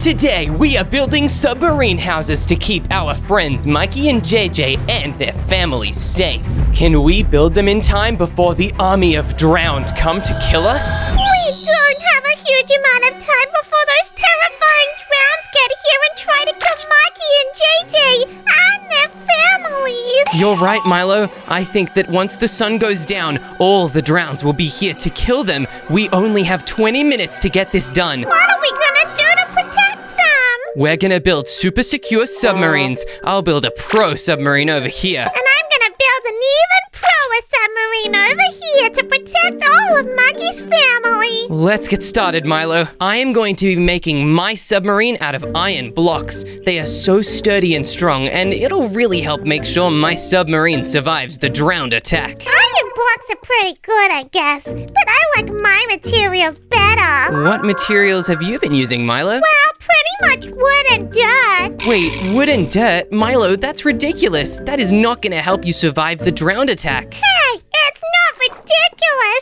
Today, we are building submarine houses to keep our friends Mikey and JJ and their families safe. Can we build them in time before the army of drowned come to kill us? We don't have a huge amount of time before those terrifying drowns get here and try to kill Mikey and JJ and their families. You're right, Milo. I think that once the sun goes down, all the drowns will be here to kill them. We only have 20 minutes to get this done. What are we gonna do to protect them? We're gonna build super secure submarines. I'll build a pro submarine over here. And I'm gonna build an even proer submarine over here to protect all of Mikey's family. Let's get started, Milo. I am going to be making my submarine out of iron blocks. They are so sturdy and strong, and it'll really help make sure my submarine survives the drowned attack. Iron blocks are pretty good, I guess, but I like my materials better. What materials have you been using, Milo? Well, pretty much wood and dirt. Wait, wood and dirt? Milo, that's ridiculous. That is not gonna help you survive the drowned attack. Hey, it's not ridiculous.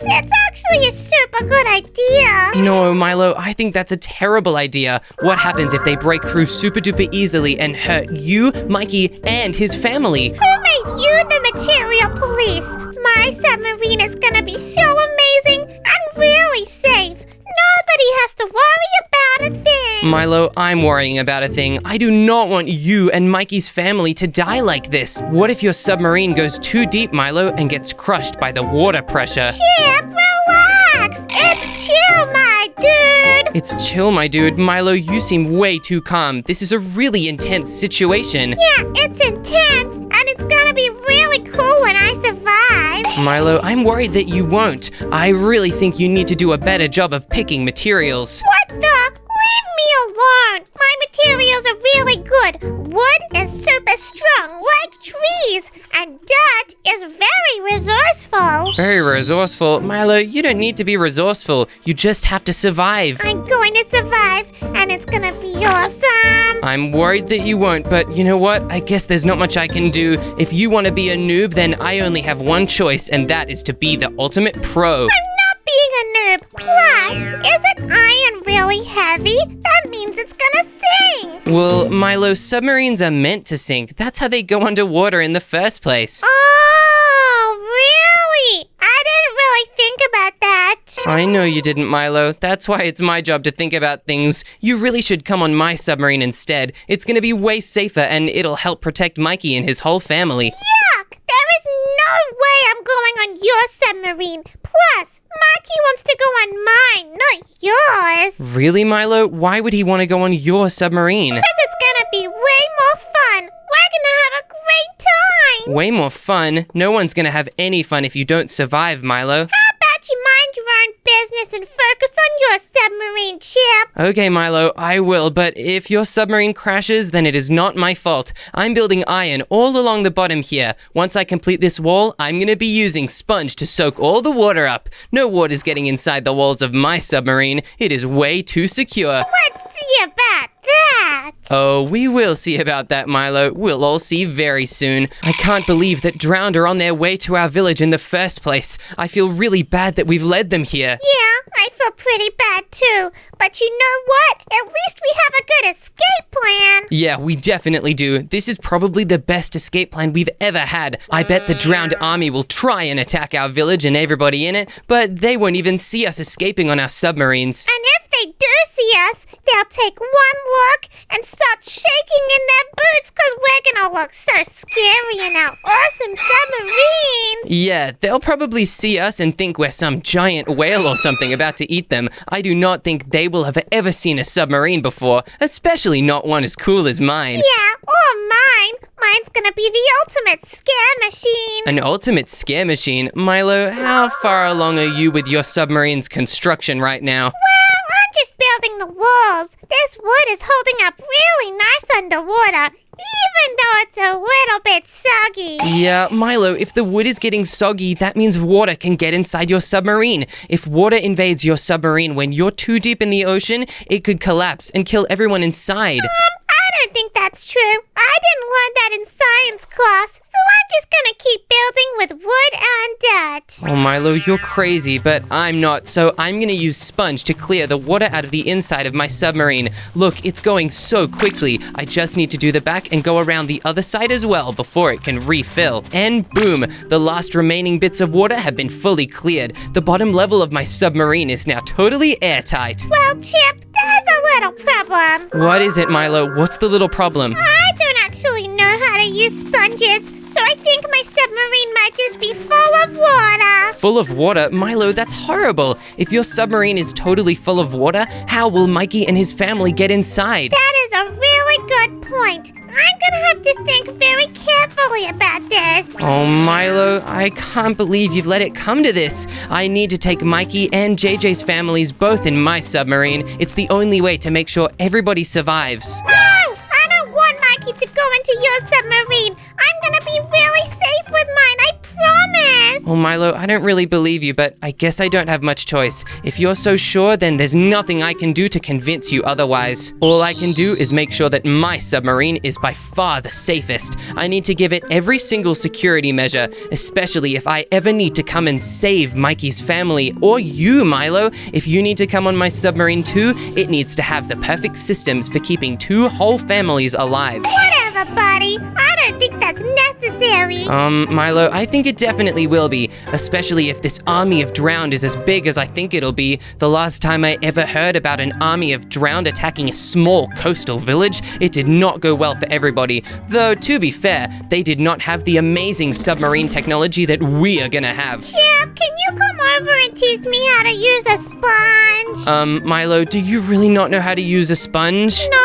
It's actually a super good idea. No, Milo, I think that's a terrible idea. What happens if they break through super duper easily and hurt you, Mikey, and his family? Who made you the material police? My submarine is gonna be so amazing and really safe. Nobody has to worry about a thing. Milo, I'm worrying about a thing. I do not want you and Mikey's family to die like this. What if your submarine goes too deep, Milo, and gets crushed by the water pressure? Chip, relax. It's chill, my dude. It's chill, my dude. Milo, you seem way too calm. This is a really intense situation. Yeah, it's intense, and it's gonna be really cool when I survive. Milo, I'm worried that you won't. I really think you need to do a better job of picking materials. What the? Leave me alone. My materials are really good. Wood is super strong, like trees, and dirt is very resourceful. Very resourceful. Milo, you don't need to be resourceful. You just have to survive. I'm going to survive, and it's gonna be awesome. I'm worried that you won't, but you know what? I guess there's not much I can do. If you want to be a noob, then I only have one choice, and that is to be the ultimate pro. I'm not being a noob. Plus, isn't iron really heavy? That means it's gonna sink. Well, Milo, submarines are meant to sink. That's how they go underwater in the first place. Oh, really? I didn't really think about that. I know you didn't, Milo. That's why it's my job to think about things. You really should come on my submarine instead. It's gonna be way safer, and it'll help protect Mikey and his whole family. Yuck! There is no way I'm going on your submarine. Plus, Mikey wants to go on mine, not yours. Really, Milo? Why would he want to go on your submarine? Because it's gonna be way more fun. We're gonna have a great time. Way more fun? No one's gonna have any fun if you don't survive, Milo. How about you mind your own business and focus on your submarine, Chip? Okay, Milo, I will, but if your submarine crashes, then it is not my fault. I'm building iron all along the bottom here. Once I complete this wall, I'm gonna be using sponge to soak all the water up. No water's getting inside the walls of my submarine. It is way too secure. Let's see about that. Oh, we will see about that, Milo. We'll all see very soon. I can't believe that drowned are on their way to our village in the first place. I feel really bad that we've led them here. Yeah, I feel pretty bad too. But you know what? At least we have a good escape plan. Yeah, we definitely do. This is probably the best escape plan we've ever had. I bet the drowned army will try and attack our village and everybody in it, but they won't even see us escaping on our submarines. And if they do see us, they'll take one look and start shaking in their boots because we're gonna look so scary in our awesome submarines. Yeah, they'll probably see us and think we're some giant whale or something about to eat them. I do not think they will have ever seen a submarine before, especially not one as cool as mine. Yeah, or mine. Mine's gonna be the ultimate scare machine. An ultimate scare machine? Milo, how far along are you with your submarine's construction right now? Well, I'm just building the walls. This wood is holding up really nice underwater, even though it's a little bit soggy. Yeah, Milo, if the wood is getting soggy, that means water can get inside your submarine. If water invades your submarine when you're too deep in the ocean, it could collapse and kill everyone inside. I don't think that's true. I I didn't learn that in science class, so I'm just gonna keep building with wood and dirt. Oh, Milo, you're crazy, but I'm not, so I'm gonna use sponge to clear the water out of the inside of my submarine. Look, it's going so quickly. I just need to do the back and go around the other side as well before it can refill. And boom, the last remaining bits of water have been fully cleared. The bottom level of my submarine is now totally airtight. Well, Chip, there's a little problem. What is it, Milo? What's the little problem? I don't actually know how to use sponges, so I think my submarine might just be full of water. Full of water? Milo, that's horrible. If your submarine is totally full of water, how will Mikey and his family get inside? That is a really good point. I'm gonna have to think very carefully about this. Oh, Milo, I can't believe you've let it come to this. I need to take Mikey and JJ's families both in my submarine. It's the only way to make sure everybody survives. No! I don't want Mikey to go into your submarine. I'm gonna be really safe with mine, I promise. Well, Milo, I don't really believe you, but I guess I don't have much choice. If you're so sure, then there's nothing I can do to convince you otherwise. All I can do is make sure that my submarine is by far the safest. I need to give it every single security measure, especially if I ever need to come and save Mikey's family, or you, Milo. If you need to come on my submarine too, it needs to have the perfect systems for keeping two whole families alive. Whatever, buddy. I don't think that's necessary. Milo, I think it definitely will be, especially if this army of drowned is as big as I think it'll be. The last time I ever heard about an army of drowned attacking a small coastal village, it did not go well for everybody. Though, to be fair, they did not have the amazing submarine technology that we are gonna have. Chip, can you come over and teach me how to use a sponge? Milo, do you really not know how to use a sponge? No.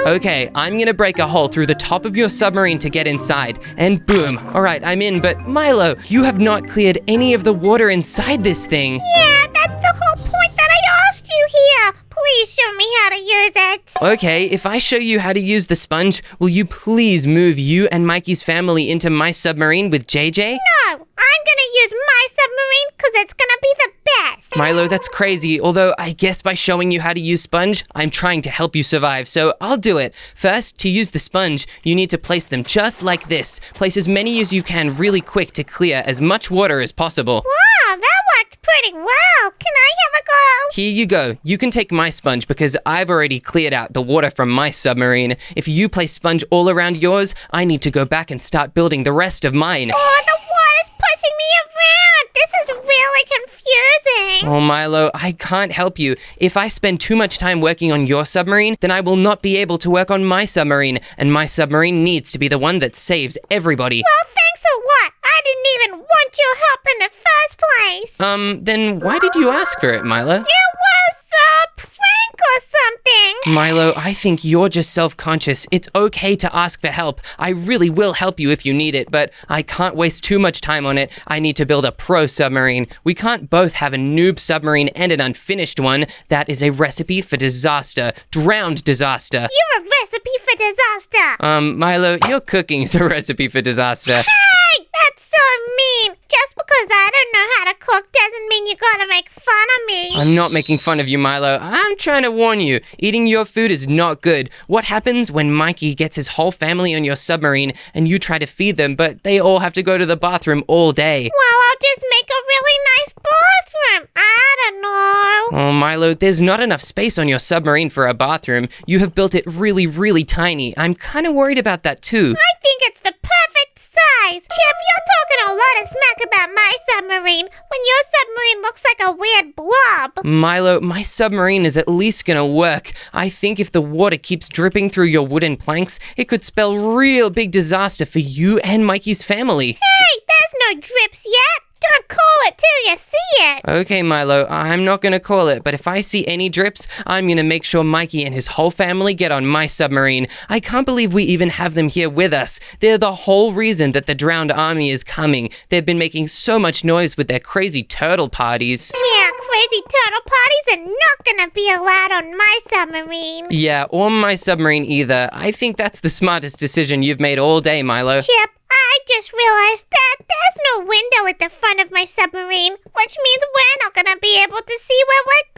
Okay, I'm gonna break a hole through the top of your submarine to get inside. And boom. Alright, I'm in, but Milo, you have not cleared any of the water inside this thing. Yeah, that's the whole point that I asked you here. Please show me how to use it. Okay, if I show you how to use the sponge, will you please move you and Mikey's family into my submarine with JJ? No, I'm gonna use my submarine because it's gonna be the best. Milo, that's crazy. Although I guess by showing you how to use sponge, I'm trying to help you survive, so I'll do it. First, to use the sponge, you need to place them just like this. Place as many as you can really quick to clear as much water as possible. Wow, that worked pretty well. Can I have a go? Here you go. You can take my sponge because I've already cleared out the water from my submarine. If you place sponge all around yours, I need to go back and start building the rest of mine. Oh, the water's pushing me around. This is really confusing. Oh, Milo, I can't help you. If I spend too much time working on your submarine, then I will not be able to work on my submarine, and my submarine needs to be the one that saves everybody. Well, thanks a lot. I didn't even want your help in the first place. Then why did you ask for it, Milo? It was a prank or something. Milo, I think you're just self-conscious. It's okay to ask for help. I really will help you if you need it, but I can't waste too much time on it. I need to build a pro submarine. We can't both have a noob submarine and an unfinished one. That is a recipe for disaster. Drowned disaster. You're a recipe for disaster. Milo, your cooking is a recipe for disaster. Hey, that's so mean. Just because I don't know how to cook doesn't mean you gotta make fun of me. I'm not making fun of you, Milo. I'm trying to warn you. Eating your food is not good. What happens when Mikey gets his whole family on your submarine and you try to feed them, but they all have to go to the bathroom all day? Well, I'll just make a really nice bathroom. I don't know. Oh, Milo, there's not enough space on your submarine for a bathroom. You have built it really, really tiny. I'm kind of worried about that too. I think it's the perfect size. Chip, you're talking a lot of smack about my submarine when your submarine looks like a weird blob. Milo, my submarine is at least gonna work. I think if the water keeps dripping through your wooden planks, it could spell real big disaster for you and Mikey's family. Hey, there's no drips yet. Don't call it till you see it. Okay, Milo, I'm not gonna call it, but if I see any drips, I'm gonna make sure Mikey and his whole family get on my submarine. I can't believe we even have them here with us. They're the whole reason that the drowned army is coming. They've been making so much noise with their crazy turtle parties. Yeah, crazy turtle parties are not gonna be allowed on my submarine. Yeah, or my submarine either. I think that's the smartest decision you've made all day, Milo. Chip, I just realized that there's no window at the front of my submarine, which means we're not gonna be able to see where we're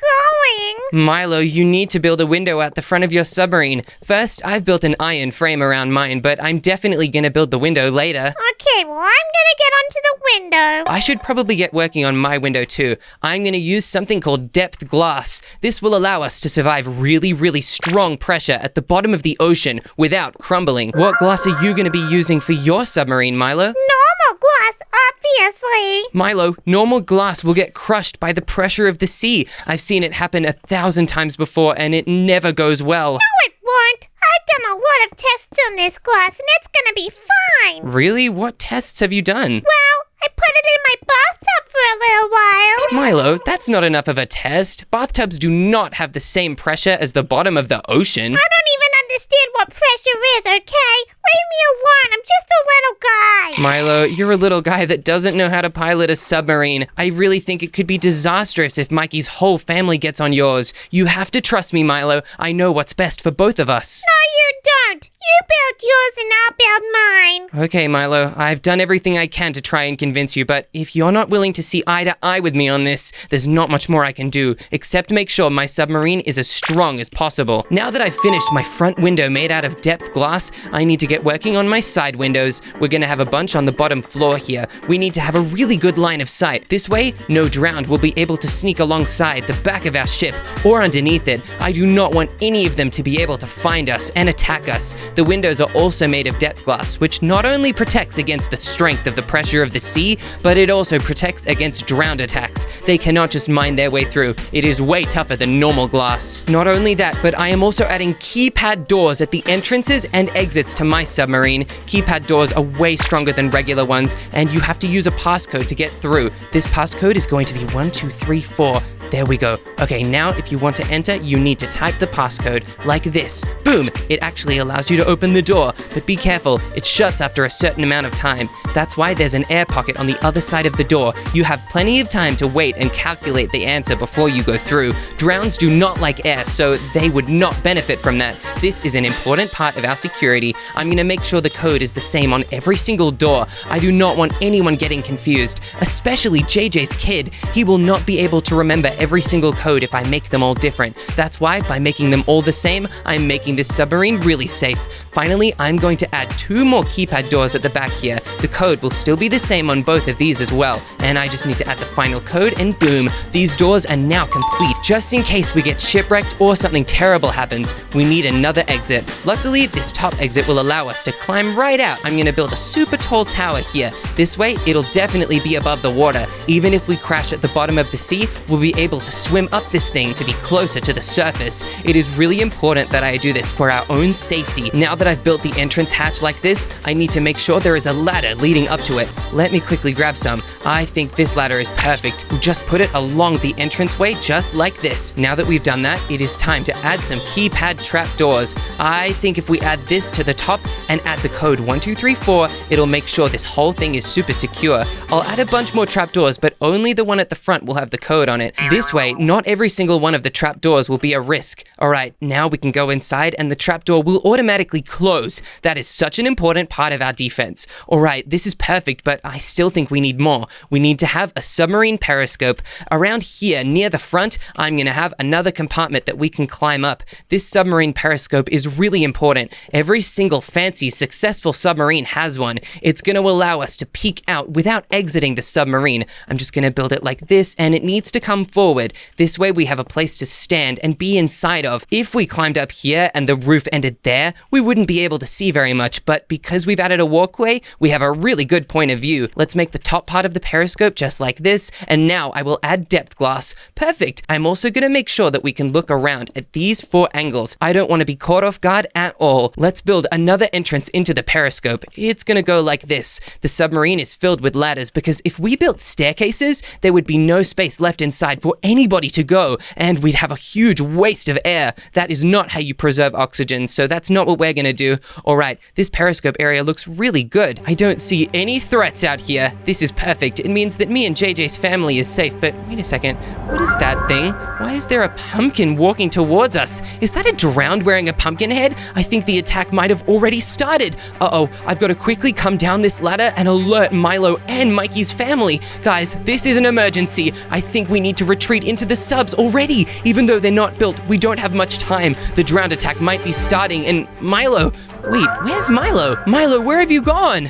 going. Milo, you need to build a window at the front of your submarine. First, I've built an iron frame around mine, but I'm definitely gonna build the window later. Okay, well, I'm gonna get onto the window. I should probably get working on my window too. I'm gonna use something called depth glass. This will allow us to survive really, really strong pressure at the bottom of the ocean without crumbling. What glass are you gonna be using for your submarine, Milo? Normal glass, obviously. Milo, normal glass will get crushed by the pressure of the sea. I've seen it happen 1,000 times before and it never goes well. No, it won't. I've done a lot of tests on this glass and it's gonna be fine. Really? What tests have you done? Well, I put it in my bathtub for a little while. Milo, that's not enough of a test. Bathtubs do not have the same pressure as the bottom of the ocean. I don't even understand what pressure is, okay? Leave me alone. I'm just a little guy. Milo, you're a little guy that doesn't know how to pilot a submarine. I really think it could be disastrous if Mikey's whole family gets on yours. You have to trust me, Milo. I know what's best for both of us. No, you don't. You build yours and I'll build mine. Okay, Milo, I've done everything I can to try and convince you, but if you're not willing to see eye to eye with me on this, there's not much more I can do, except make sure my submarine is as strong as possible. Now that I've finished my front window made out of depth glass, I need to get working on my side windows. We're gonna have a bunch on the bottom floor here. We need to have a really good line of sight. This way, no drowned will be able to sneak alongside the back of our ship or underneath it. I do not want any of them to be able to find us and attack us. The windows are also made of depth glass, which not only protects against the strength of the pressure of the sea, but it also protects against drowned attacks. They cannot just mine their way through. It is way tougher than normal glass. Not only that, but I am also adding keypad doors at the entrances and exits to my submarine. Keypad doors are way stronger than regular ones, and you have to use a passcode to get through. This passcode is going to be 1234. There we go. Okay, now if you want to enter, you need to type the passcode like this. Boom! It actually allows you to open the door, but be careful, it shuts after a certain amount of time. That's why there's an air pocket on the other side of the door. You have plenty of time to wait and calculate the answer before you go through. Drowns do not like air, so they would not benefit from that. This is an important part of our security. I'm gonna make sure the code is the same on every single door. I do not want anyone getting confused, especially JJ's kid. He will not be able to remember every single code if I make them all different. That's why by making them all the same, I'm making this submarine really safe. Finally, I'm going to add 2 more keypad doors at the back here. The code will still be the same on both of these as well, and I just need to add the final code and boom, these doors are now complete. Just in case we get shipwrecked or something terrible happens, we need another exit. Luckily, this top exit will allow us to climb right out. I'm gonna build a super tall tower here. This way, it'll definitely be above the water. Even if we crash at the bottom of the sea, we'll be able to swim up this thing to be closer to the surface. It is really important that I do this for our own safety. Now that I've built the entrance hatch like this, I need to make sure there is a ladder leading up to it. Let me quickly grab some. I think this ladder is perfect. We'll just put it along the entranceway just like this. Now that we've done that, it is time to add some keypad trapdoors. I think if we add this to the top and add the code 1234, it'll make sure this whole thing is super secure. I'll add a bunch more trapdoors, but only the one at the front will have the code on it. This way, not every single one of the trapdoors will be a risk. Alright, now we can go inside and the trapdoor will automatically close. That is such an important part of our defense. Alright, this is perfect, but I still think we need more. We need to have a submarine periscope. Around here, near the front, I'm gonna have another compartment that we can climb up. This submarine periscope is really important. Every single fancy, successful submarine has one. It's gonna allow us to peek out without exiting the submarine. I'm just gonna build it like this, and it needs to come forward. This way we have a place to stand and be inside of. If we climbed up here and the roof ended there, we wouldn't be able to see very much, but because we've added a walkway, we have a really good point of view. Let's make the top part of the periscope just like this, and now I will add depth glass. Perfect! I'm also gonna make sure that we can look around at these 4 angles. I don't want to be caught off guard at all. Let's build another entrance into the periscope. It's gonna go like this. The submarine is filled with ladders because if we built staircases, there would be no space left inside for anybody to go, and we'd have a huge waste of air. That is not how you preserve oxygen, so that's not what we're gonna do. Alright, this periscope area looks really good. I don't see any threats out here. This is perfect. It means that me and JJ's family is safe, but wait a second. What is that thing? Why is there a pumpkin walking towards us? Is that a drowned wearing a pumpkin head? I think the attack might have already started. Uh-oh, I've got to quickly come down this ladder and alert Milo and Mikey's family. Guys, this is an emergency. I think we need to retreat into the subs already. Even though they're not built, we don't have much time. The drowned attack might be starting, and Milo... Wait, where's Milo? Milo, where have you gone?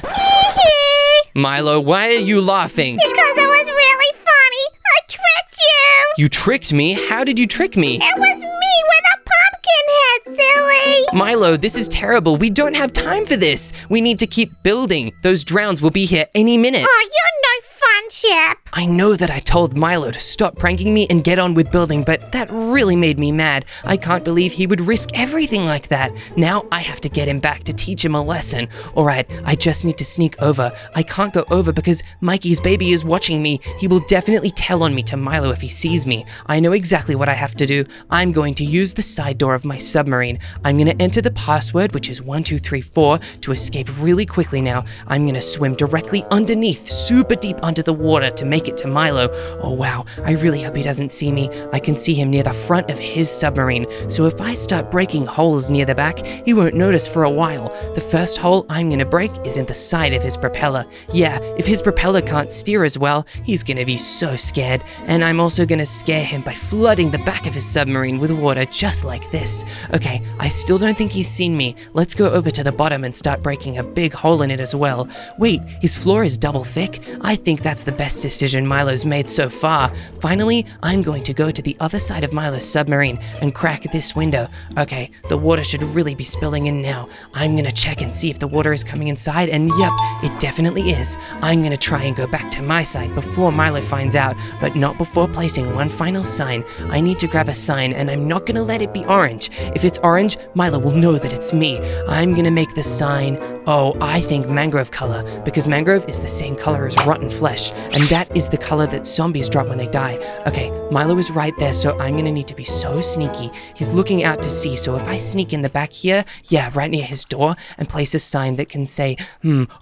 Milo, why are you laughing? Because it was really funny. I tricked you. You tricked me? How did you trick me? It was me with a pumpkin head, silly. Milo, this is terrible. We don't have time for this. We need to keep building. Those drowns will be here any minute. Oh, you're no fun, Chip. I know that I told Milo to stop pranking me and get on with building, but that really made me mad. I can't believe he would risk everything like that. Now I have to get him back to teach him a lesson. All right, I just need to sneak over. I can't go over because Mikey's baby is watching me. He will definitely tell on me to Milo if he sees me. I know exactly what I have to do. I'm going to use the side door of my submarine. I'm going to enter the password, which is 1234, to escape really quickly now. I'm going to swim directly underneath, super deep under the water to make it to Milo. Oh wow, I really hope he doesn't see me. I can see him near the front of his submarine, so if I start breaking holes near the back, he won't notice for a while. The first hole I'm going to break is in the side of his propeller. Yeah, if his propeller can't steer as well, he's going to be so scared. And I'm also going to scare him by flooding the back of his submarine with water just like this. Okay, I still don't think he's seen me. Let's go over to the bottom and start breaking a big hole in it as well. Wait, his floor is double thick? I think that's the best decision Milo's made so far. Finally, I'm going to go to the other side of Milo's submarine and crack this window. Okay, the water should really be spilling in now. I'm gonna check and see if the water is coming inside, and yep, it definitely is. I'm gonna try and go back to my side before Milo finds out, but not before placing one final sign. I need to grab a sign, and I'm not gonna let it be orange. If it's orange, Milo will know that it's me. I'm gonna make the sign, oh, I think mangrove color, because mangrove is the same color as rotten flesh, and that is the color that zombies drop when they die. Okay, Milo is right there, so I'm gonna need to be so sneaky. He's looking out to sea, so if I sneak in the back here, yeah, right near his door, and place a sign that can say,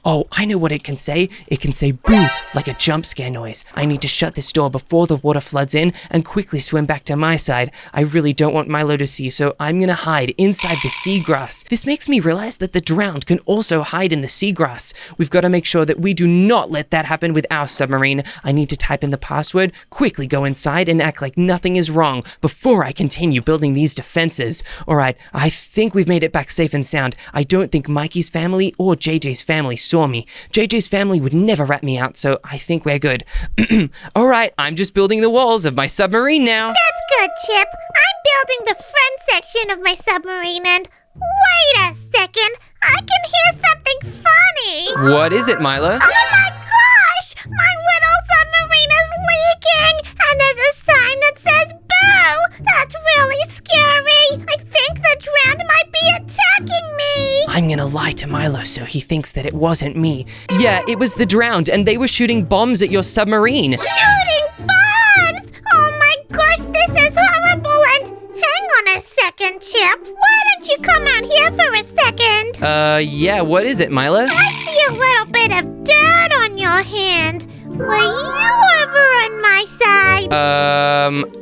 oh, I know what it can say. It can say boo, like a jump scare noise. I need to shut this door before the water floods in and quickly swim back to my side. I really don't want Milo to see, so I'm gonna hide inside the seagrass. This makes me realize that the drowned can also hide in the seagrass. We've got to make sure that we do not let that happen with our submarine. I need to type in the password, quickly go inside and act like nothing is wrong before I continue building these defenses. All right, I think we've made it back safe and sound. I don't think Mikey's family or JJ's family saw me. JJ's family would never rat me out, so I think we're good. All right, I'm just building the walls of my submarine now. That's good, Chip. I'm building the front section of my submarine, and wait a second. I can hear something funny. What is it, Milo? Oh my gosh! My little submarine is leaking, and there's a sign that says boo. That's really scary. I think the drowned might be attacking me. I'm gonna lie to Milo so he thinks that it wasn't me. Yeah, it was the drowned, and they were shooting bombs at your submarine. Shooting bombs! Oh my gosh, this is horrible, and hang on a second, Chip. Why don't you come out here for a second? Yeah, what is it, Milo? I see a little bit of dirt on your hand. Were you ever on my side?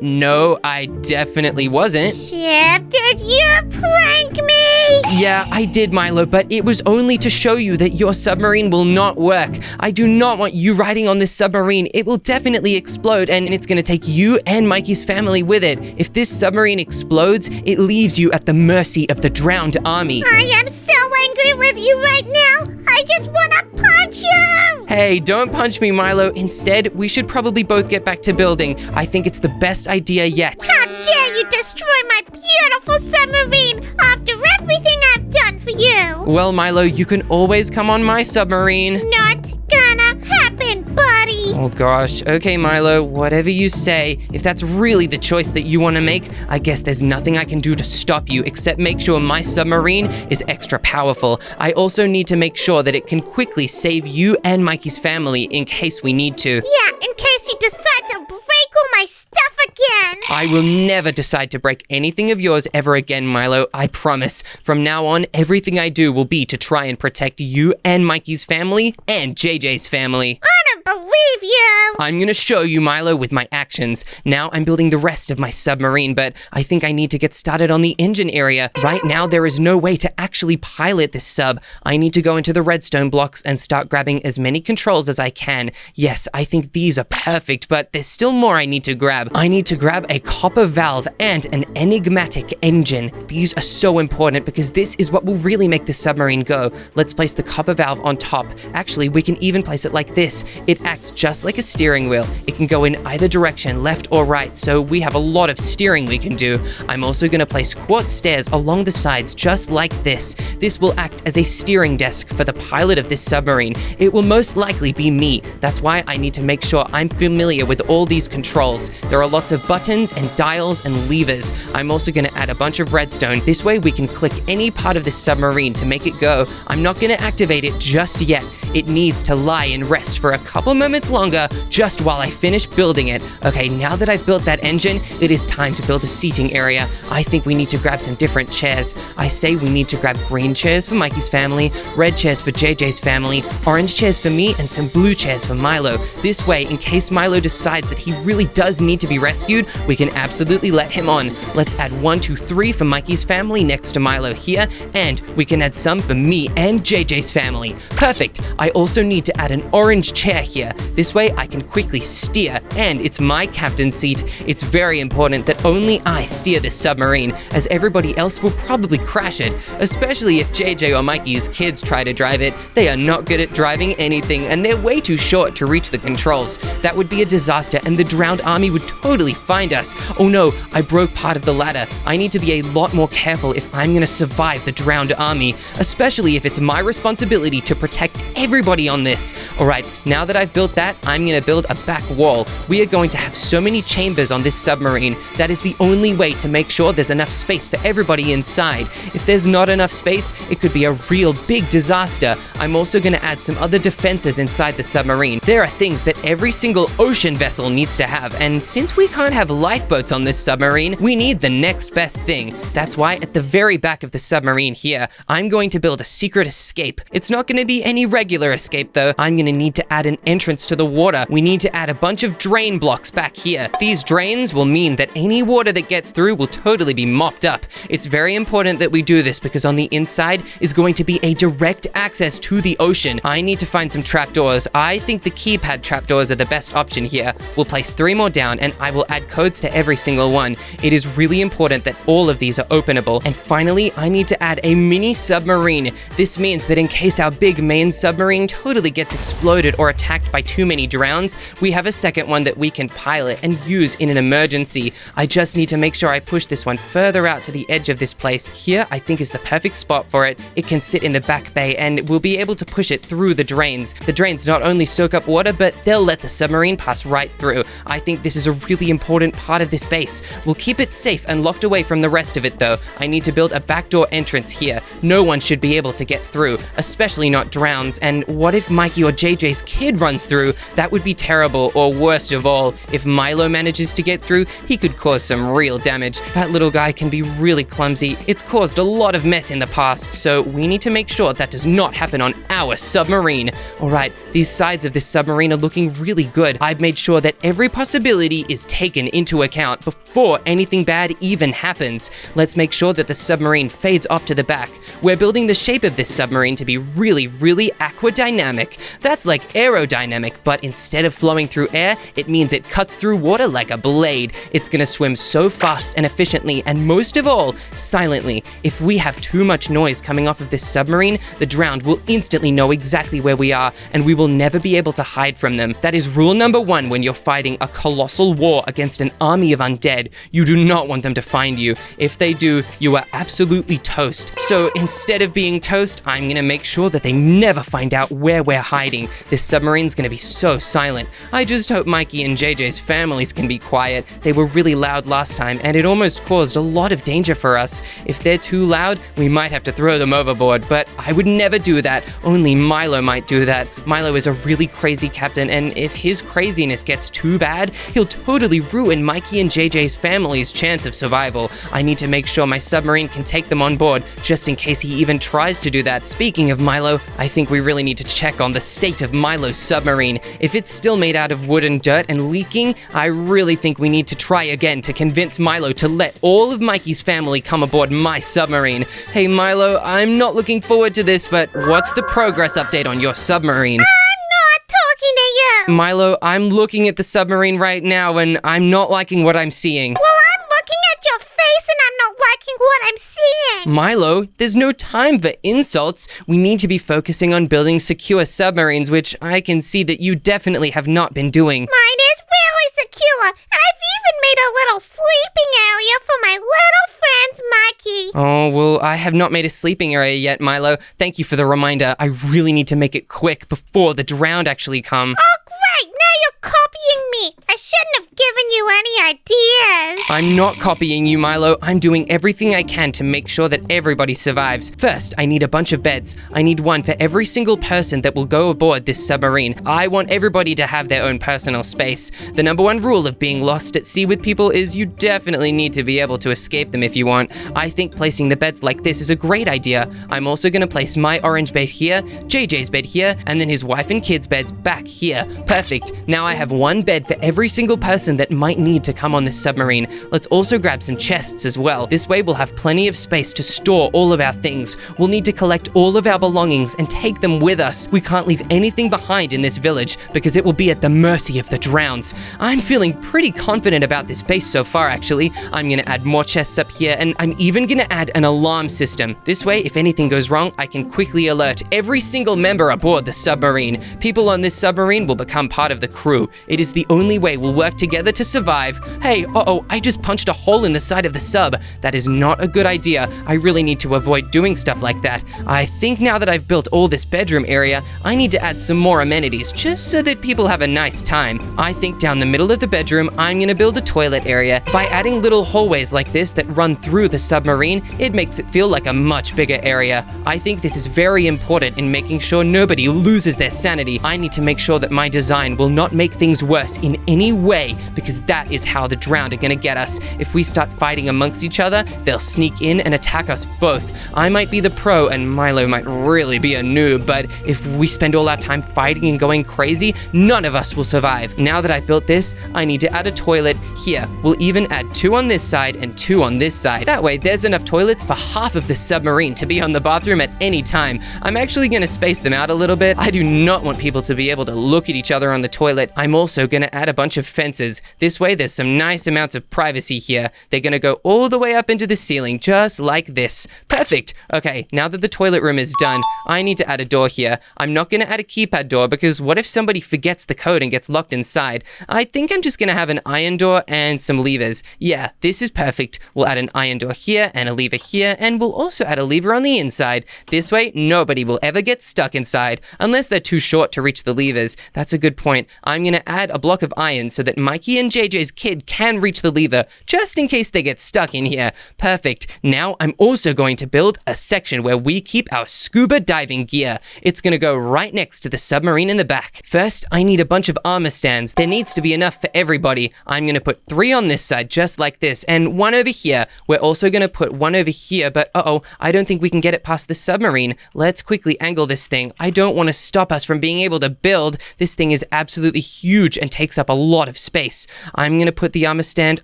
No, I definitely wasn't. Chip, did you prank me? Yeah, I did, Milo, but it was only to show you that your submarine will not work. I do not want you riding on this submarine. It will definitely explode, and it's gonna take you and Mikey's family with it. If this submarine explodes, it leaves you at the mercy of the drowned army. I am so angry with you right now. I just wanna punch you. Hey, don't punch me, Milo. Instead, we should probably both get back to building. I think it's the best idea yet. How dare you destroy my beautiful submarine after everything I've done for you? Well, Milo, you can always come on my submarine. Not gonna happen, buddy. Oh gosh, okay Milo, whatever you say. If that's really the choice that you want to make, I guess there's nothing I can do to stop you except make sure my submarine is extra powerful. I also need to make sure that it can quickly save you and Mikey's family in case we need to. Yeah, in case you decide to break all my stuff again. I will never decide to break anything of yours ever again, Milo, I promise. From now on, everything I do will be to try and protect you and Mikey's family and JJ's family. On a can't believe you! I'm gonna show you, Milo, with my actions. Now I'm building the rest of my submarine, but I think I need to get started on the engine area. Right now, there is no way to actually pilot this sub. I need to go into the redstone blocks and start grabbing as many controls as I can. Yes, I think these are perfect, but there's still more I need to grab. I need to grab a copper valve and an enigmatic engine. These are so important because this is what will really make the submarine go. Let's place the copper valve on top. Actually, we can even place it like this. It acts just like a steering wheel. It can go in either direction, left or right, so we have a lot of steering we can do. I'm also going to place quartz stairs along the sides just like this. This will act as a steering desk for the pilot of this submarine. It will most likely be me. That's why I need to make sure I'm familiar with all these controls. There are lots of buttons and dials and levers. I'm also going to add a bunch of redstone. This way we can click any part of the submarine to make it go. I'm not going to activate it just yet. It needs to lie and rest for a couple moments longer just while I finish building it. Okay, now that I've built that engine, it is time to build a seating area. I think we need to grab some different chairs. I say we need to grab green chairs for Mikey's family, red chairs for JJ's family, orange chairs for me, and some blue chairs for Milo. This way, in case Milo decides that he really does need to be rescued, we can absolutely let him on. Let's add 1, 2, 3 for Mikey's family next to Milo here, and we can add some for me and JJ's family. Perfect. I also need to add an orange chair here. This way I can quickly steer, and it's my captain's seat. It's very important that only I steer this submarine, as everybody else will probably crash it, especially if JJ or Mikey's kids try to drive it. They are not good at driving anything, and they're way too short to reach the controls. That would be a disaster, and the drowned army would totally find us. Oh no, I broke part of the ladder. I need to be a lot more careful if I'm gonna survive the drowned army, especially if it's my responsibility to protect everybody on this. Alright, now that I've built that, I'm gonna build a back wall. We are going to have so many chambers on this submarine. That is the only way to make sure there's enough space for everybody inside. If there's not enough space, it could be a real big disaster. I'm also gonna add some other defenses inside the submarine. There are things that every single ocean vessel needs to have, and since we can't have lifeboats on this submarine, we need the next best thing. That's why at the very back of the submarine here, I'm going to build a secret escape. It's not gonna be any regular escape though. I'm gonna need to add an entrance to the water. We need to add a bunch of drain blocks back here. These drains will mean that any water that gets through will totally be mopped up. It's very important that we do this because on the inside is going to be a direct access to the ocean. I need to find some trapdoors. I think the keypad trapdoors are the best option here. We'll place 3 more down and I will add codes to every single one. It is really important that all of these are openable. And finally, I need to add a mini submarine. This means that in case our big main submarine totally gets exploded or attacked by too many drowns, we have a second one that we can pilot and use in an emergency. I just need to make sure I push this one further out to the edge of this place. Here, I think is the perfect spot for it. It can sit in the back bay and we'll be able to push it through the drains. The drains not only soak up water, but they'll let the submarine pass right through. I think this is a really important part of this base. We'll keep it safe and locked away from the rest of it though. I need to build a backdoor entrance here. No one should be able to get through, especially not drowns. And what if Mikey or JJ's kid runs through? That would be terrible, or worst of all, if Milo manages to get through, he could cause some real damage. That little guy can be really clumsy. It's caused a lot of mess in the past, so we need to make sure that does not happen on our submarine. Alright, these sides of this submarine are looking really good. I've made sure that every possibility is taken into account before anything bad even happens. Let's make sure that the submarine fades off to the back. We're building the shape of this submarine to be really aquadynamic. That's like aerodynamic, but instead of flowing through air, it means it cuts through water like a blade. It's gonna swim so fast and efficiently, and most of all, silently. If we have too much noise coming off of this submarine, the drowned will instantly know exactly where we are, and we will never be able to hide from them. That is rule number 1 when you're fighting a colossal war against an army of undead. You do not want them to find you. If they do, you are absolutely toast. So instead of being toast, I'm gonna make sure that they never find out where we're hiding. This submarine's gonna be so silent. I just hope Mikey and JJ's families can be quiet. They were really loud last time, and it almost caused a lot of danger for us. If they're too loud, we might have to throw them overboard, but I would never do that. Only Milo might do that. Milo is a really crazy captain, and if his craziness gets too bad, he'll totally ruin Mikey and JJ's family's chance of survival. I need to make sure my submarine can take them on board, just in case he even tries to do that. Speaking of Milo, I think we really need to check on the state of Milo's submarine. If it's still made out of wood and dirt and leaking, I really think we need to try again to convince Milo to let all of Mikey's family come aboard my submarine. Hey Milo, I'm not looking forward to this, but what's the progress update on your submarine? Talking to you. Milo, I'm looking at the submarine right now and I'm not liking what I'm seeing. Well, I'm looking at your face and I'm not liking what I'm seeing. Milo, there's no time for insults. We need to be focusing on building secure submarines, which I can see that you definitely have not been doing. Mine is really secure, and I've even made a little sleeping area for my little friends, Mikey. Oh, well, I have not made a sleeping area yet, Milo. Thank you for the reminder. I really need to make it quick before the drowned actually come. Oh, great! Now you're copying me. I shouldn't have given you any ideas. I'm not copying you, Milo. I'm doing everything I can to make sure that everybody survives. First, I need a bunch of beds. I need one for every single person that will go aboard this submarine. I want everybody to have their own personal space. The number one rule of being lost at sea with people is you definitely need to be able to escape them if you want. I think placing the beds like this is a great idea. I'm also going to place my orange bed here, JJ's bed here, and then his wife and kids' beds back here. Perfect. Now I have one bed for every single person that might need to come on this submarine. Let's also grab some chests as well. This way we'll have plenty of space to store all of our things. We'll need to collect all of our belongings and take them with us. We can't leave anything behind in this village because it will be at the mercy of the drowns. I'm feeling pretty confident about this base so far, actually. I'm gonna add more chests up here, and I'm even gonna add an alarm system. This way, if anything goes wrong, I can quickly alert every single member aboard the submarine. People on this submarine will become part of the crew. It is the only way we'll work together to survive. Hey, I just punched a hole in the side of the sub. That is not a good idea. I really need to avoid doing stuff like that. I think now that I've built all this bedroom area, I need to add some more amenities just so that people have a nice time. I think down the middle of the bedroom, I'm gonna build a toilet area. By adding little hallways like this that run through the submarine, it makes it feel like a much bigger area. I think this is very important in making sure nobody loses their sanity. I need to make sure that my design will not make things worse in any way, because that is how the drowned are gonna get us. If we start fighting amongst each other, they'll sneak in and attack us both. I might be the pro and Milo might really be a noob, but if we spend all our time fighting and going crazy, none of us will survive. Now that I've built this, I need to add a toilet here. We'll even add 2 on this side and 2 on this side. That way, there's enough toilets for half of the submarine to be on the bathroom at any time. I'm actually gonna space them out a little bit. I do not want people to be able to look at each other on the toilet. I'm also gonna add a bunch of fences. This way, there's some nice amounts of privacy here. They're gonna go all the way up into the ceiling, just like this. Perfect. Okay, now that the toilet room is done, I need to add a door here. I'm not gonna add a keypad door because what if somebody forgets the code and gets locked inside? I think I'm just gonna have an iron door and some levers. Yeah, this is perfect. We'll add an iron door here and a lever here, and we'll also add a lever on the inside. This way, nobody will ever get stuck inside, unless they're too short to reach the levers. That's a good point. I'm gonna add a block of iron so that Mikey and JJ's kid can reach the lever, just in case they get stuck in here. Perfect. Now, I'm also going to build a section where we keep our scuba diving gear. It's gonna go right next to the submarine in the back. First, I need a bunch of armor stands. There needs to be enough for everybody. I'm gonna put 3 on this side, just like this, and 1 over here. We're also gonna put 1 over here, but I don't think we can get it past the submarine. Let's quickly angle this thing. I don't want to stop us from being able to build. This thing is absolutely huge and takes up a lot of space. I'm gonna put the armor stand.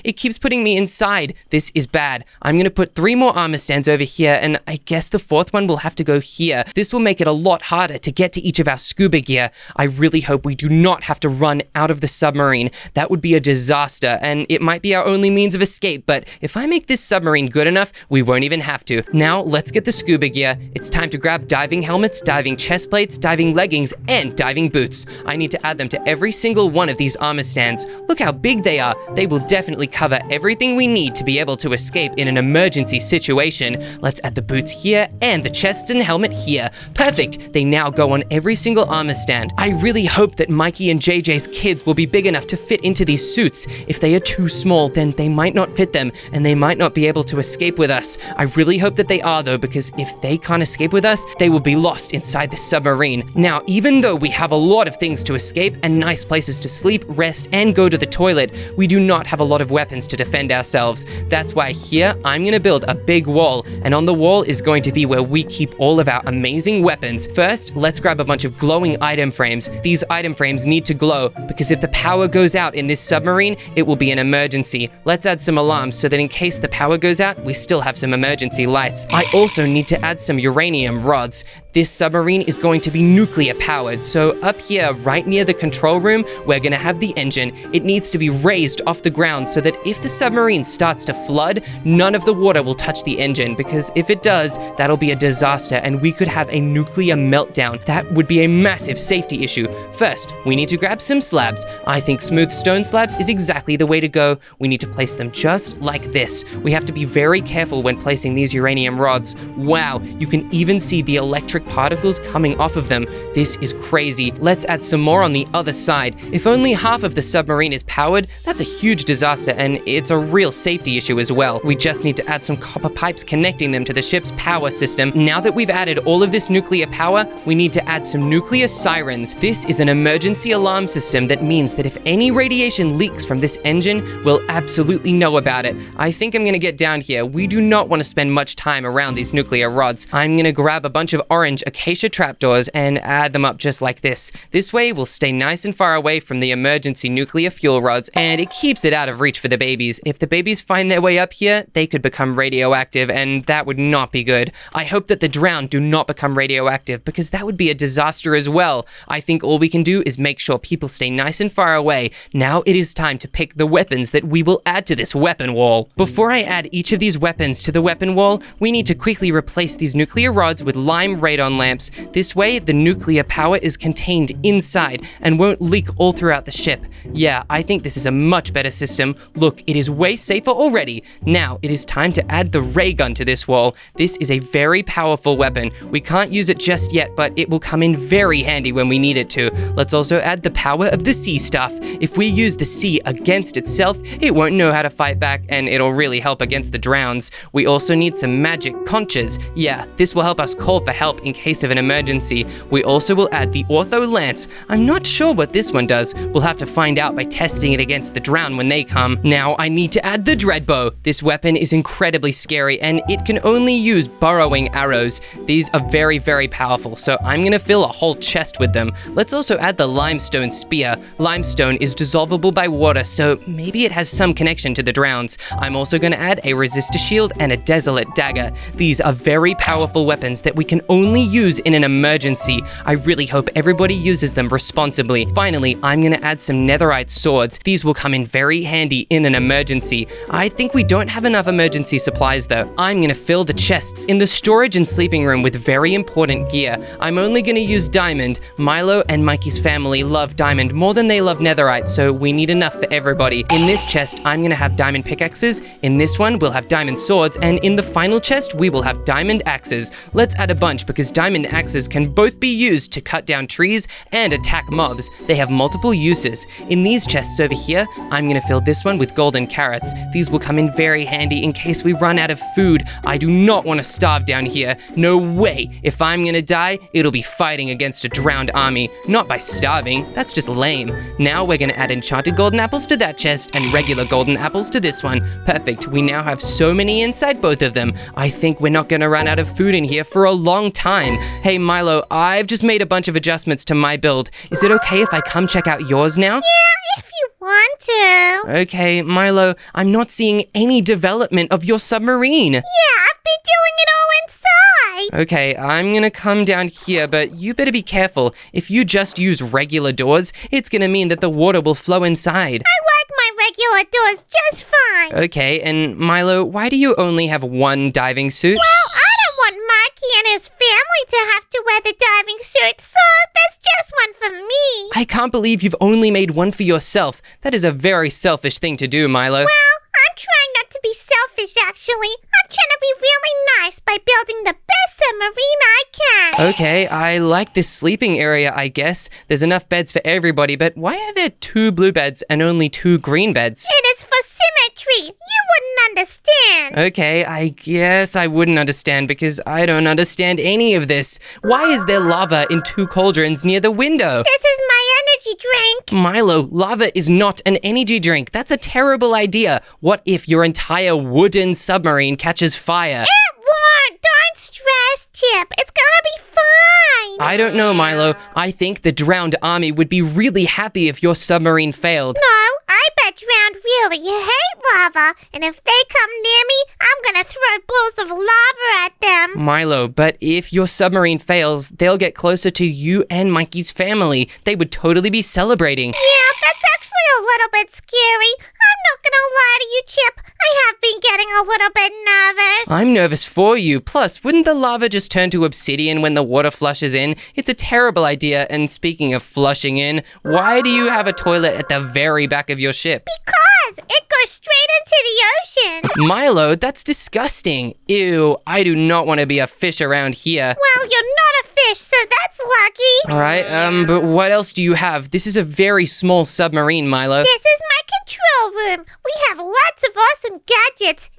It keeps putting me inside. This is bad. I'm gonna put 3 more armor stands over here, and I guess the 4th one will have to go here. This will make it a lot harder to get to each of our scuba gear. I really hope we do not have to run out of the submarine. That would be a disaster, and it might be our only means of escape, but if I make this submarine good enough, we won't even have to. Now, let's get the scuba gear. It's time to grab diving helmets, diving chest plates, diving leggings, and diving boots. I need to add them to every single one of these armor stands. Look how big they are. They will definitely cover everything we need to be able to escape in an emergency situation. Let's add the boots here and the chest and helmet here. Perfect. They now go on every single armor stand. I really hope that Mikey and JJ's kids will be big enough to fit into these suits. If they are too small, then they might not fit them and they might not be able to escape with us. I really hope that they are though, because if they can't escape with us, they will be lost inside the submarine. Now, even though we have a lot of things to escape and nice nice places to sleep, rest, and go to the toilet, we do not have a lot of weapons to defend ourselves. That's why here, I'm going to build a big wall, and on the wall is going to be where we keep all of our amazing weapons. First, let's grab a bunch of glowing item frames. These item frames need to glow, because if the power goes out in this submarine, it will be an emergency. Let's add some alarms so that in case the power goes out, we still have some emergency lights. I also need to add some uranium rods. This submarine is going to be nuclear powered, so up here, right near the control room, we're gonna have the engine. It needs to be raised off the ground so that if the submarine starts to flood, none of the water will touch the engine, because if it does, that'll be a disaster and we could have a nuclear meltdown. That would be a massive safety issue. First, we need to grab some slabs. I think smooth stone slabs is exactly the way to go. We need to place them just like this. We have to be very careful when placing these uranium rods. Wow, you can even see the electric particles coming off of them. This is crazy. Let's add some more on the other side. If only half of the submarine is powered, that's a huge disaster and it's a real safety issue as well. We just need to add some copper pipes connecting them to the ship's power system. Now that we've added all of this nuclear power, we need to add some nuclear sirens. This is an emergency alarm system that means that if any radiation leaks from this engine, we'll absolutely know about it. I think I'm gonna get down here. We do not want to spend much time around these nuclear rods. I'm gonna grab a bunch of orange acacia trapdoors and add them up just like this. This way we'll stay nice and far away from the emergency nuclear fuel rods, and it keeps it out of reach for the babies. If the babies find their way up here, they could become radioactive, and that would not be good. I hope that the drowned do not become radioactive, because that would be a disaster as well. I think all we can do is make sure people stay nice and far away. Now it is time to pick the weapons that we will add to this weapon wall. Before I add each of these weapons to the weapon wall, we need to quickly replace these nuclear rods with lime radon lamps. This way, the nuclear power is contained inside and won't leak all throughout the ship. Yeah, I think this is a much better system. Look, it is way safer already. Now, it is time to add the ray gun to this wall. This is a very powerful weapon. We can't use it just yet, but it will come in very handy when we need it to. Let's also add the power of the sea stuff. If we use the sea against itself, it won't know how to fight back, and it'll really help against the drowns. We also need some magic conchas. Yeah, this will help us call for help in case of an emergency. We also will add the ortho lance. I'm not sure what this one does. We'll have to find out by testing it against the drown when they come. Now I need to add the dreadbow. This weapon is incredibly scary and it can only use burrowing arrows. These are very, very powerful, so I'm gonna fill a whole chest with them. Let's also add the limestone spear. Limestone is dissolvable by water, so maybe it has some connection to the drowns. I'm also gonna add a resistor shield and a desolate dagger. These are very powerful weapons that we can only use in an emergency. I really hope everybody uses them responsibly. Finally, I'm gonna add some netherite swords. These will come in very handy in an emergency. I think we don't have enough emergency supplies though. I'm gonna fill the chests in the storage and sleeping room with very important gear. I'm only gonna use diamond. Milo and Mikey's family love diamond more than they love netherite, so we need enough for everybody. In this chest, I'm gonna have diamond pickaxes. In this one, we'll have diamond swords, and in the final chest, we will have diamond axes. Let's add a bunch because diamond axes can both be used to cut down trees and attack mobs. They have multiple uses. In these chests over here, I'm gonna fill this one with golden carrots. These will come in very handy in case we run out of food. I do not want to starve down here. No way. If I'm gonna die, it'll be fighting against a drowned army, not by starving. That's just lame. Now we're gonna add enchanted golden apples to that chest and regular golden apples to this one. Perfect. We now have so many inside both of them. I think we're not gonna run out of food in here for a long time. Hey Milo, I've just made a bunch of adjustments to my build. Is it okay if I come check out yours now? Yeah, if you want to. Okay, Milo, I'm not seeing any development of your submarine. Yeah, I've been doing it all inside. Okay, I'm gonna come down here, but you better be careful. If you just use regular doors, it's gonna mean that the water will flow inside. I like my regular doors just fine. Okay, and Milo, why do you only have one diving suit? Well, I don't want Mikey and his family to have to wear the diving suit, so there's just one for me. I can't believe you've only made one for yourself. That is a very selfish thing to do, Milo. Well, I'm trying not to be selfish, actually. I'm trying to be really nice by building the best submarine I can. Okay, I like this sleeping area, I guess. There's enough beds for everybody, but why are there 2 blue beds and only 2 green beds? It is for symmetry. You wouldn't understand. Okay, I guess I wouldn't understand because I don't understand any of this. Why is there lava in 2 cauldrons near the window? This is my energy energy drink. Milo, lava is not an energy drink. That's a terrible idea. What if your entire wooden submarine catches fire? It won't. Don't stress, Chip. It's gonna be fine. I don't know, Milo. I think the drowned army would be really happy if your submarine failed. No, I bet drowned really hate lava. And if they come near me, I'm gonna throw balls of lava at them. Milo, but if your submarine fails, they'll get closer to you and Mikey's family. They would totally be celebrating. Yeah, that's actually a little bit scary. I'm not gonna lie to you, Chip. I have been getting a little bit nervous. I'm nervous for you. Plus, wouldn't the lava just turn to obsidian when the water flushes in? It's a terrible idea. And speaking of flushing in, why do you have a toilet at the very back of your ship? Because it goes straight into the ocean. Milo, that's disgusting. Ew, I do not want to be a fish around here. Well, you're not a fish, so that's lucky. All right, but what else do you have? This is a very small submarine, Milo. This is my control room. We have lots of awesome gadgets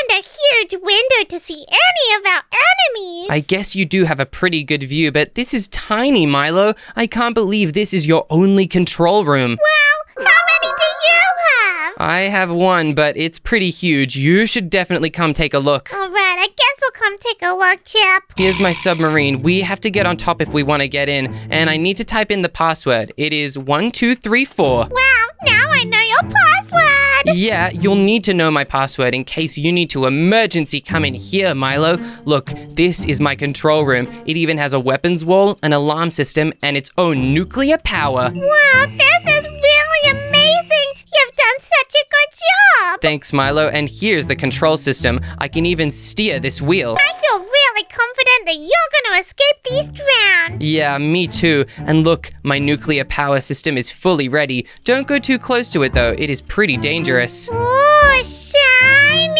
and a huge window to see any of our enemies. I guess you do have a pretty good view, but this is tiny, Milo. I can't believe this is your only control room. Well, how many do you have? I have one, but it's pretty huge. You should definitely come take a look. All right, I guess I'll come take a look, Chip. Here's my submarine. We have to get on top if we want to get in, and I need to type in the password. It is 1234. Wow, now I know your password. Yeah, you'll need to know my password in case you need to emergency come in here, Milo. Look, this is my control room. It even has a weapons wall, an alarm system, and its own nuclear power. Wow, this is really amazing. You've done such a good job. Thanks, Milo, and here's the control system. I can even steer this wheel. I feel really confident that you're going to escape these drowned. Yeah, me too. And look, my nuclear power system is fully ready. Don't go too close to it, though. It is pretty dangerous. Ooh, shiny.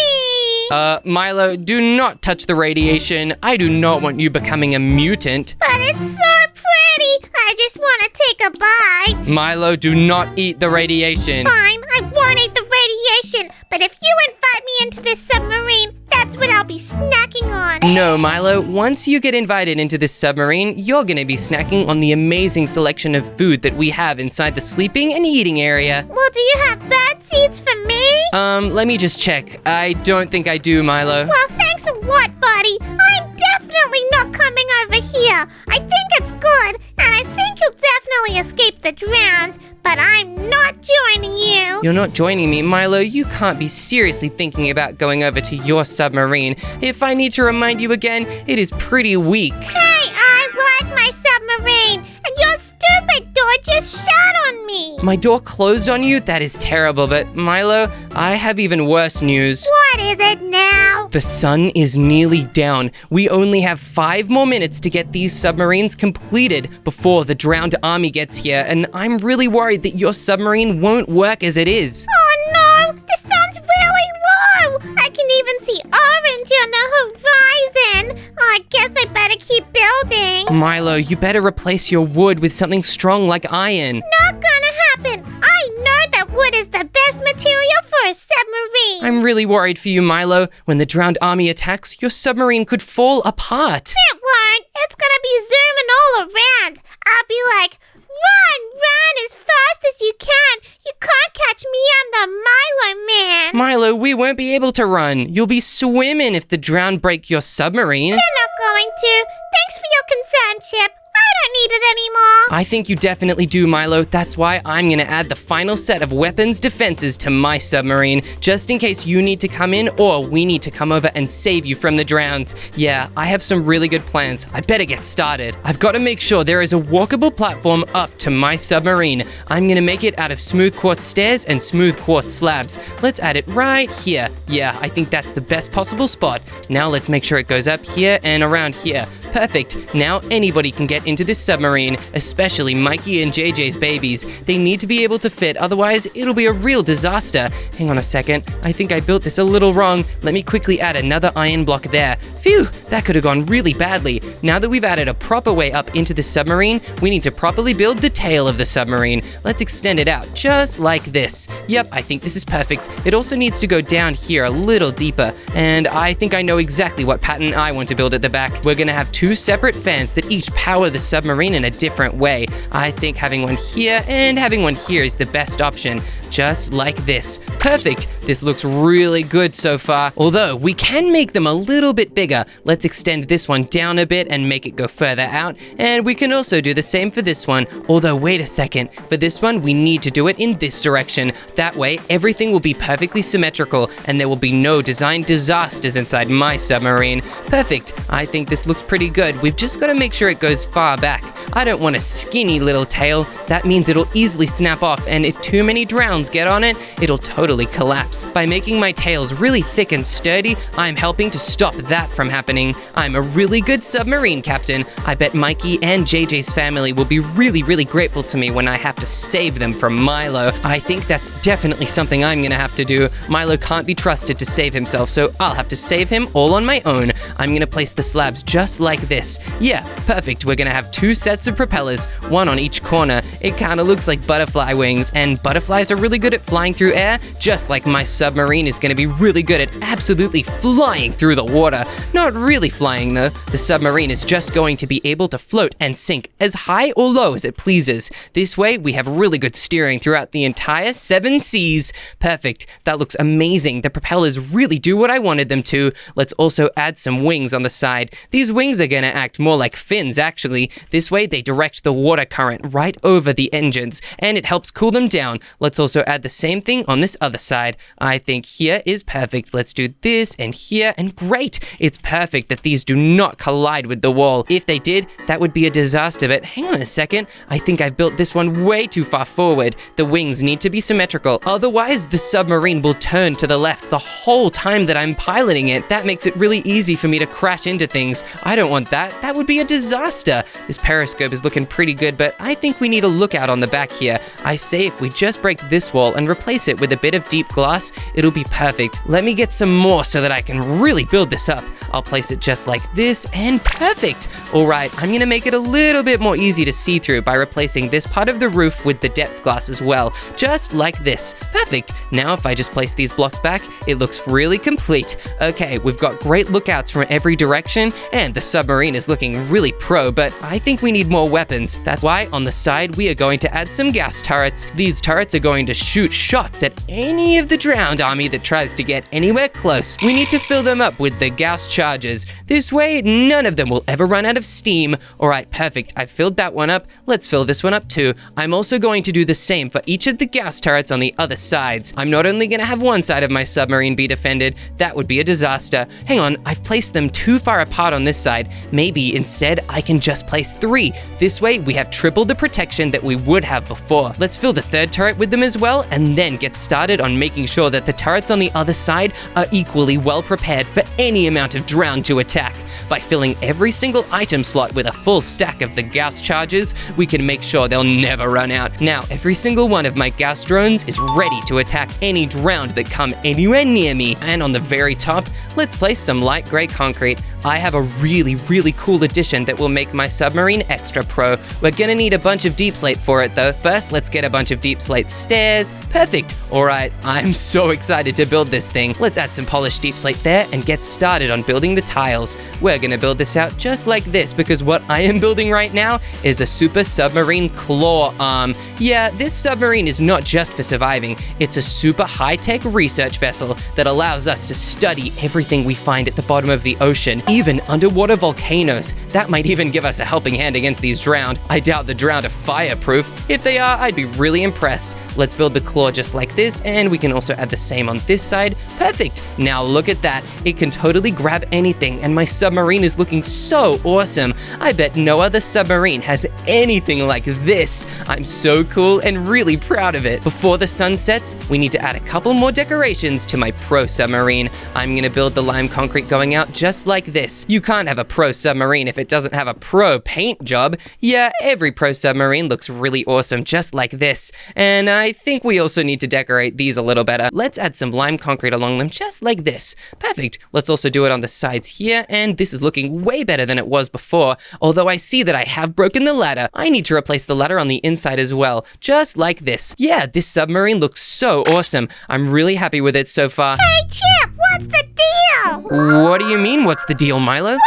Milo, do not touch the radiation. I do not want you becoming a mutant. But it's so pretty. I just want to take a bite. Milo, do not eat the radiation. Fine, I won't eat the radiation. But if you invite me into this submarine, that's what I'll be snacking on. No, Milo, once you get invited into this submarine, you're gonna be snacking on the amazing selection of food that we have inside the sleeping and eating area. Well, do you have bird seeds for me? Let me just check. I don't think I do, Milo. Well, thanks a lot, buddy. I'm definitely not coming over here. I think it's good, and I think you'll definitely escape the drowned, but I'm not joining you. You're not joining me, Milo. You can't be seriously thinking about going over to your submarine. If I need to remind you again, it is pretty weak. Hey, I like my submarine, and your stupid door just shut on me. My door closed on you? That is terrible, but Milo, I have even worse news. What is it now? The sun is nearly down. We only have 5 more minutes to get these submarines completed before the drowned army gets here, and I'm really worried that your submarine won't work as it is. Oh no, the sun's really low. I can even see orange on the horizon. I guess I better keep building. Milo, you better replace your wood with something strong like iron. Not gonna happen. I know that wood is the best material for a submarine. I'm really worried for you, Milo. When the drowned army attacks, your submarine could fall apart. It won't. It's gonna be zooming all around. I'll be like, run as fast as you can. You can't catch me, I'm the Milo man. Milo, we won't be able to run. You'll be swimming if the drowned break your submarine. They're not going to. Thanks for your concern, Chip. I don't need it anymore. I think you definitely do, Milo. That's why I'm gonna add the final set of weapons defenses to my submarine, just in case you need to come in or we need to come over and save you from the drowns. Yeah, I have some really good plans. I better get started. I've got to make sure there is a walkable platform up to my submarine. I'm gonna make it out of smooth quartz stairs and smooth quartz slabs. Let's add it right here. Yeah, I think that's the best possible spot. Now let's make sure it goes up here and around here. Perfect. Now anybody can get into this submarine, especially Mikey and JJ's babies. They need to be able to fit, otherwise it'll be a real disaster. Hang on a second. I think I built this a little wrong. Let me quickly add another iron block there. Phew, that could have gone really badly. Now that we've added a proper way up into the submarine, we need to properly build the tail of the submarine. Let's extend it out, just like this. Yep, I think this is perfect. It also needs to go down here a little deeper, and I think I know exactly what pattern I want to build at the back. We're gonna have 2 2 separate fans that each power the submarine in a different way. I think having one here and having one here is the best option. Just like this. Perfect. This looks really good so far. Although, we can make them a little bit bigger. Let's extend this one down a bit and make it go further out. And we can also do the same for this one. Although, wait a second. For this one, we need to do it in this direction. That way, everything will be perfectly symmetrical and there will be no design disasters inside my submarine. Perfect. I think this looks pretty good. We've just got to make sure it goes far back. I don't want a skinny little tail. That means it'll easily snap off, and if too many drowns get on it, it'll totally collapse. By making my tails really thick and sturdy, I'm helping to stop that from happening. I'm a really good submarine captain. I bet Mikey and JJ's family will be really grateful to me when I have to save them from Milo. I think that's definitely something I'm gonna have to do. Milo can't be trusted to save himself, so I'll have to save him all on my own. I'm gonna place the slabs just like this. Yeah, perfect. We're gonna have 2 sets of propellers, one on each corner. It kind of looks like butterfly wings, and butterflies are really good at flying through air, just like my submarine is going to be really good at absolutely flying through the water. Not really flying though. The submarine is just going to be able to float and sink as high or low as it pleases. This way we have really good steering throughout the entire 7 seas. Perfect. That looks amazing. The propellers really do what I wanted them to. Let's also add some wings on the side. These wings are going to act more like fins actually. This way they direct the water current right over the engines, and it helps cool them down. Let's also add the same thing on this other side. I think here is perfect. Let's do this and here, and great. It's perfect that these do not collide with the wall. If they did, that would be a disaster, but hang on a second. I think I've built this one way too far forward. The wings need to be symmetrical. Otherwise, the submarine will turn to the left the whole time that I'm piloting it. That makes it really easy for me to crash into things. I don't want that. That would be a disaster. This periscope is looking pretty good, but I think we need a lookout on the back here. I say if we just break this wall and replace it with a bit of deep glass, it'll be perfect. Let me get some more so that I can really build this up. I'll place it just like this, and perfect. All right, I'm gonna make it a little bit more easy to see through by replacing this part of the roof with the depth glass as well, just like this. Perfect. Now if I just place these blocks back, it looks really complete. Okay, we've got great lookouts from every direction, and the submarine is looking really pro, but I think we need more weapons. That's why on the side we are going to add some gas turrets. These turrets are going to shoot shots at any of the drowned army that tries to get anywhere close. We need to fill them up with the gas charges. This way none of them will ever run out of steam. All right, perfect. I've filled that one up. Let's fill this one up too. I'm also going to do the same for each of the gas turrets on the other sides. I'm not only going to have one side of my submarine be defended. That would be a disaster. Hang on, I've placed them too far apart on this side. Maybe instead I can just place 3. This way we have triple the protection that we would have before. Let's fill the 3rd turret with them as well, and then get started on making sure that the turrets on the other side are equally well prepared for any amount of drown to attack. By filling every single item slot with a full stack of the gas charges, we can make sure they'll never run out. Now, every single one of my gas drones is ready to attack any drowned that come anywhere near me. And on the very top, let's place some light gray concrete. I have a really cool addition that will make my submarine extra pro. We're gonna need a bunch of deep slate for it though. First, let's get a bunch of deep slate stairs. Perfect. All right, I'm so excited to build this thing. Let's add some polished deep slate there and get started on building the tiles. We're gonna build this out just like this because what I am building right now is a super submarine claw arm. Yeah, this submarine is not just for surviving. It's a super high-tech research vessel that allows us to study everything we find at the bottom of the ocean, even underwater volcanoes. That might even give us a helping hand against these drowned. I doubt the drowned are fireproof. If they are, I'd be really impressed. Let's build the claw just like this, and we can also add the same on this side. Perfect. Now look at that. It can totally grab anything, and my submarine is looking so awesome. I bet no other submarine has anything like this. I'm so cool and really proud of it. Before the sun sets, we need to add a couple more decorations to my pro submarine. I'm gonna build the lime concrete going out just like this. You can't have a pro submarine if it doesn't have a pro paint job. Yeah, every pro submarine looks really awesome just like this. And I think we also need to decorate these a little better. Let's add some lime concrete along them just like this. Perfect. Let's also do it on the sides here, and this is looking way better than it was before. Although I see that I have broken the ladder. I need to replace the ladder on the inside as well, just like this. Yeah, this submarine looks so awesome. I'm really happy with it so far. Hey, Chip, what's the deal? What do you mean, what's the deal, Milo? Why am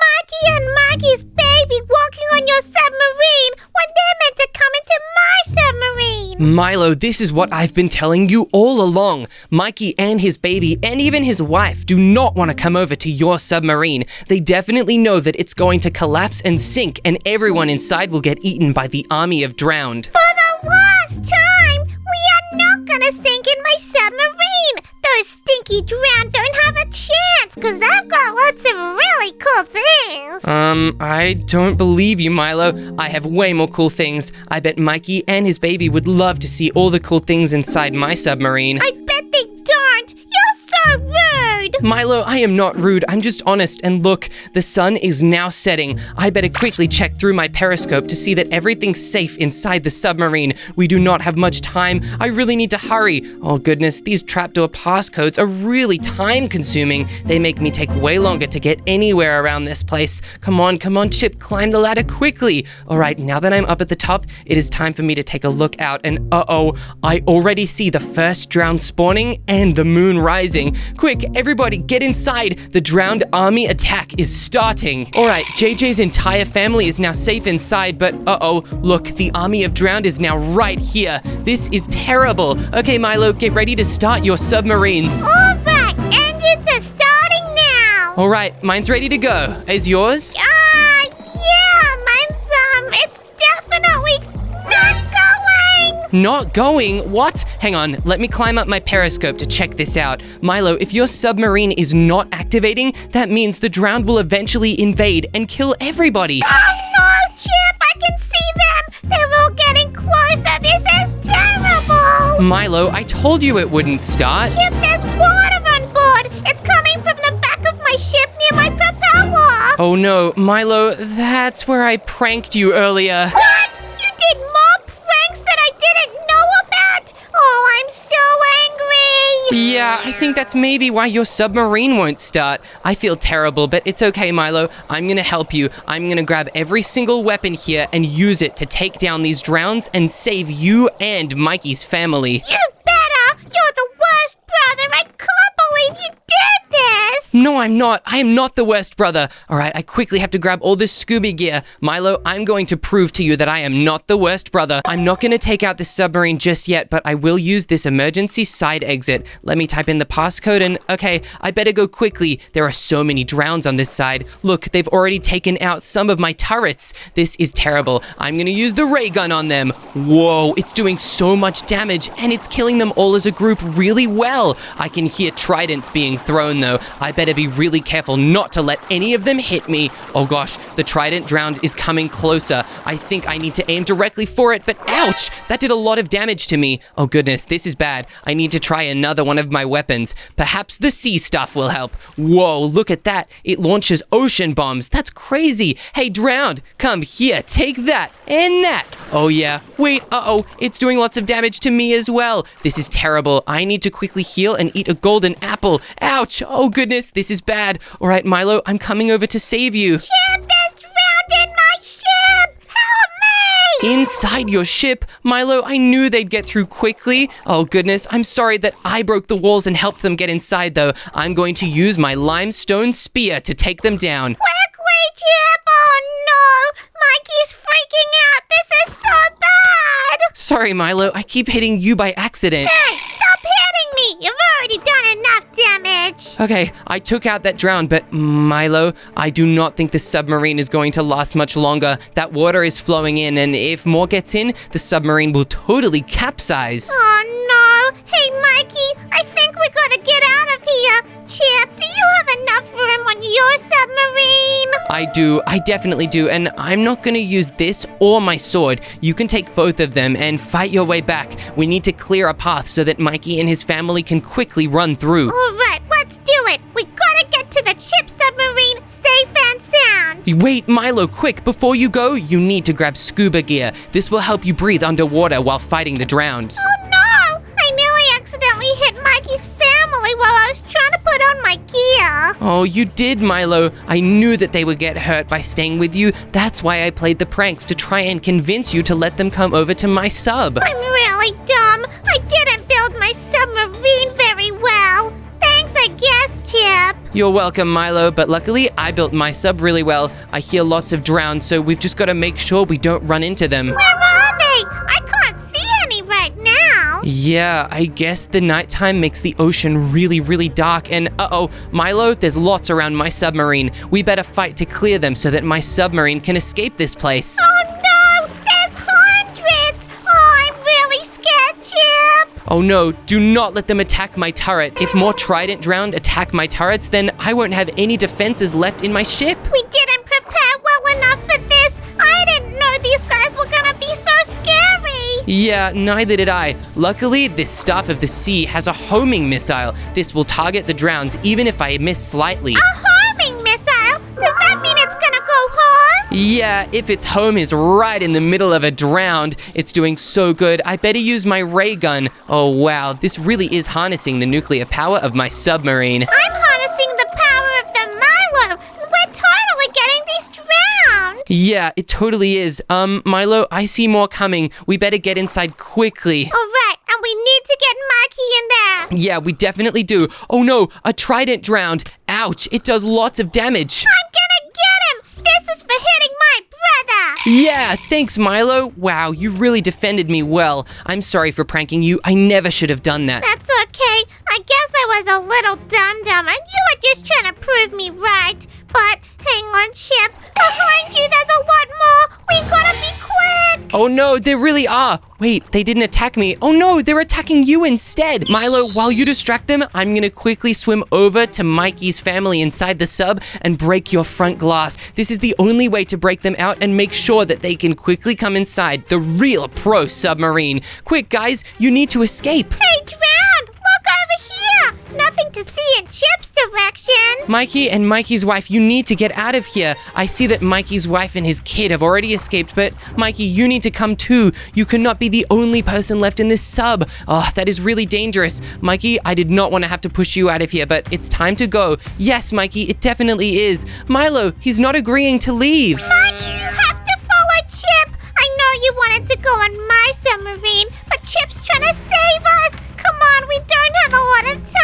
I Mikey and Mikey's baby walking on your submarine when they're meant to come into my submarine? Milo, this is what I've been telling you all along. Mikey and his baby, and even his wife, do not want to come over to your submarine. They definitely know that it's going to collapse and sink, and everyone inside will get eaten by the army of drowned. For the last time, we are not gonna sink in my submarine. Those stinky drowned don't have a chance, because I've got lots of really cool things. I don't believe you, Milo. I have way more cool things. I bet Mikey and his baby would love to see all the cool things inside my submarine. I bet they don't. You're so rude. Milo, I am not rude. I'm just honest. And look, the sun is now setting. I better quickly check through my periscope to see that everything's safe inside the submarine. We do not have much time. I really need to hurry. Oh goodness, these trapdoor passcodes are really time-consuming. They make me take way longer to get anywhere around this place. Come on, Chip, climb the ladder quickly. All right, now that I'm up at the top, it is time for me to take a look out. And uh-oh, I already see the first drowned spawning and the moon rising. Quick, everybody, get inside. The drowned army attack is starting. All right, JJ's entire family is now safe inside, but uh-oh, look, the army of drowned is now right here. This is terrible. Okay, Milo, get ready to start your submarines. All right, engines are starting now. All right, mine's ready to go. Is yours? Yeah, mine's, it's definitely not going. Not going? What? Hang on, let me climb up my periscope to check this out. Milo, if your submarine is not activating, that means the drowned will eventually invade and kill everybody. Oh no, Chip, I can see them. They're all getting closer. This is terrible. Milo, I told you it wouldn't start. Chip, there's water on board. It's coming from the back of my ship near my propeller. Oh no, Milo, that's where I pranked you earlier. What? You did more pranks that I didn't know about? Oh, I'm so angry. Yeah, I think that's maybe why your submarine won't start. I feel terrible, but it's okay, Milo. I'm gonna help you. I'm gonna grab every single weapon here and use it to take down these drowns and save you and Mikey's family. You better. You're the worst brother. I can't believe you did this. No, I'm not. I am not the worst brother. All right, I quickly have to grab all this scuba gear. Milo, I'm going to prove to you that I am not the worst brother. I'm not going to take out this submarine just yet, but I will use this emergency side exit. Let me type in the passcode and, okay, I better go quickly. There are so many drowns on this side. Look, they've already taken out some of my turrets. This is terrible. I'm going to use the ray gun on them. Whoa, it's doing so much damage and it's killing them all as a group really well. I can hear tridents being thrown though. I better be really careful not to let any of them hit me. Oh gosh, the trident drowned is coming closer. I think I need to aim directly for it, but ouch! That did a lot of damage to me. Oh goodness, this is bad. I need to try another one of my weapons. Perhaps the sea stuff will help. Whoa, look at that. It launches ocean bombs. That's crazy. Hey, drowned, come here, take that and that. Oh yeah, wait, uh-oh, it's doing lots of damage to me as well. This is terrible. I need to quickly heal and eat a golden apple. Ouch, oh goodness, this is bad. All right, Milo, I'm coming over to save you. Chip, there's drowned in my ship. Help me. Inside your ship? Milo, I knew they'd get through quickly. Oh goodness, I'm sorry that I broke the walls and helped them get inside though. I'm going to use my limestone spear to take them down. Quickly, Chip. Oh no, Mikey's freaking out. This is so bad. Sorry, Milo, I keep hitting you by accident. Hey, stop hitting me. You've already done enough damage. Okay, I took out that drown, but Milo, I do not think the submarine is going to last much longer. That water is flowing in, and if more gets in, the submarine will totally capsize. Oh no. Hey, Mikey, I think we gotta get out of here. Chip, do you have enough room on your submarine? I do, I definitely do, and I'm not gonna use this or my sword. You can take both of them and fight your way back. We need to clear a path so that Mikey and his family can quickly run through. All right, let's do it. We gotta get to the Chip submarine safe and sound. Wait, Milo, quick, before you go, you need to grab scuba gear. This will help you breathe underwater while fighting the drowned. Oh no! I nearly accidentally hit Mikey's family while I was trying to put on my gear. Oh, you did, Milo. I knew that they would get hurt by staying with you. That's why I played the pranks, to try and convince you to let them come over to my sub. I'm really dumb. I didn't build my submarine very well. Thanks, I guess, Chip. You're welcome, Milo, but luckily I built my sub really well. I hear lots of drowns, so we've just got to make sure we don't run into them. Where are they? I can't see any right now. Yeah, I guess the nighttime makes the ocean really, really dark. And uh-oh, Milo, there's lots around my submarine. We better fight to clear them so that my submarine can escape this place. Oh no, there's hundreds. Oh, I'm really scared, Chip. Oh no, do not let them attack my turret. If more trident drowned attack my turrets, then I won't have any defenses left in my ship. We didn't prepare well enough for this. I didn't know these guys were gonna be so scary. Yeah, neither did I. Luckily, this Staff of the Sea has a homing missile. This will target the drowns even if I miss slightly. A homing missile? Does that mean it's gonna go home? Yeah, if its home is right in the middle of a drowned, it's doing so good. I better use my ray gun. Oh wow, this really is harnessing the nuclear power of my submarine. I'm harnessing the power of the Milo. We're totally getting these drowned. Yeah, it totally is. Milo, I see more coming. We better get inside quickly. All right, and we need to get Mikey in there. Yeah, we definitely do. Oh no, a trident drowned. Ouch, it does lots of damage. I'm gonna get him. This is for hitting my brother. Yeah, thanks, Milo. Wow, you really defended me well. I'm sorry for pranking you. I never should have done that. That's okay. I guess I was a little dum-dum and you were just trying to prove me right. But hang on, Chip. Behind you, there's a lot more. We gotta be quick. Oh no, there really are. Wait, they didn't attack me. Oh no, they're attacking you instead. Milo, while you distract them, I'm gonna quickly swim over to Mikey's family inside the sub and break your front glass. This is the only way to break them out and make sure that they can quickly come inside the real pro submarine. Quick, guys, you need to escape. Hey, Drowned, look over here. Nothing to see in Chip's direction. Mikey and Mikey's wife, you need to get out of here. I see that Mikey's wife and his kid have already escaped, but Mikey, you need to come too. You cannot be the only person left in this sub. Oh, that is really dangerous. Mikey, I did not want to have to push you out of here, but it's time to go. Yes, Mikey, it definitely is. Milo, he's not agreeing to leave. Mikey, you have to follow Chip. I know you wanted to go on my submarine, but Chip's trying to save us. Come on, we don't have a lot of time.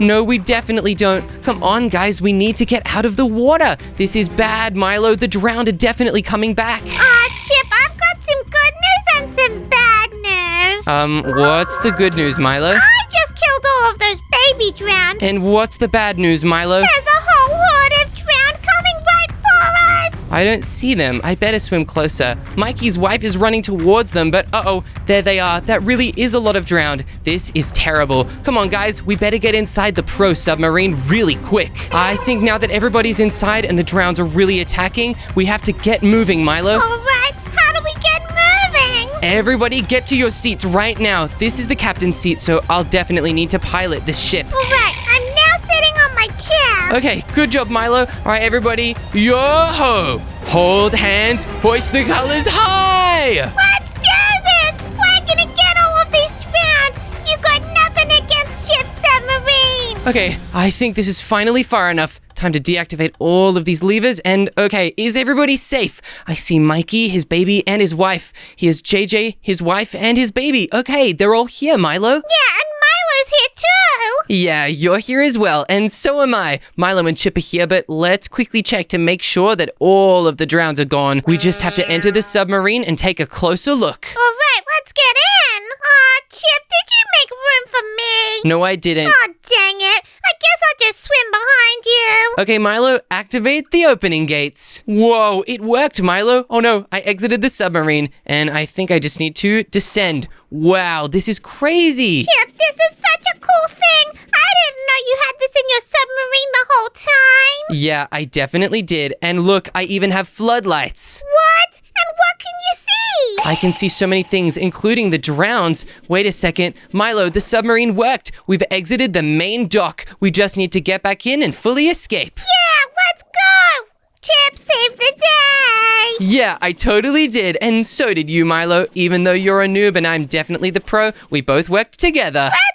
No, we definitely don't. Come on, guys, we need to get out of the water. This is bad, Milo. The drowned are definitely coming back. Chip, I've got some good news and some bad news. What's the good news, Milo? I just killed all of those baby drowned. And what's the bad news, Milo? There's a whole horde of drowned coming right for us. I don't see them. I better swim closer. Mikey's wife is running towards them, but uh-oh, there they are. That really is a lot of drowned. This is terrible. Come on, guys. We better get inside the pro submarine really quick. I think now that everybody's inside and the drowns are really attacking, we have to get moving, Milo. All right, how do we get moving? Everybody get to your seats right now. This is the captain's seat, so I'll definitely need to pilot this ship. All right, I'm now sitting on my chair. Okay, good job, Milo. All right, everybody, yo-ho! Hold hands, hoist the colors high! Let's do this! We're gonna get all of these drowned! You got nothing against Chip's submarine! Okay, I think this is finally far enough. Time to deactivate all of these levers and okay, is everybody safe? I see Mikey, his baby, and his wife. Here's JJ, his wife, and his baby. Okay, they're all here, Milo. Yeah, and Milo's here too! Yeah, you're here as well, and so am I. Milo and Chip are here, but let's quickly check to make sure that all of the drowns are gone. We just have to enter the submarine and take a closer look. All right, let's get in! Chip, did you make room for me? No, I didn't. Oh, dang it. I guess I'll just swim behind you. Okay, Milo, activate the opening gates. Whoa, it worked, Milo. Oh no, I exited the submarine, and I think I just need to descend. Wow, this is crazy. Chip, this is such a cool thing. I didn't know you had this in your submarine the whole time. Yeah, I definitely did. And look, I even have floodlights. What? And what can you see? I can see so many things, including the drowns. Wait a second. Milo, the submarine worked. We've exited the main dock. We just need to get back in and fully escape. Yeah, let's go! Chip saved the day! Yeah, I totally did. And so did you, Milo. Even though you're a noob and I'm definitely the pro, we both worked together. Let's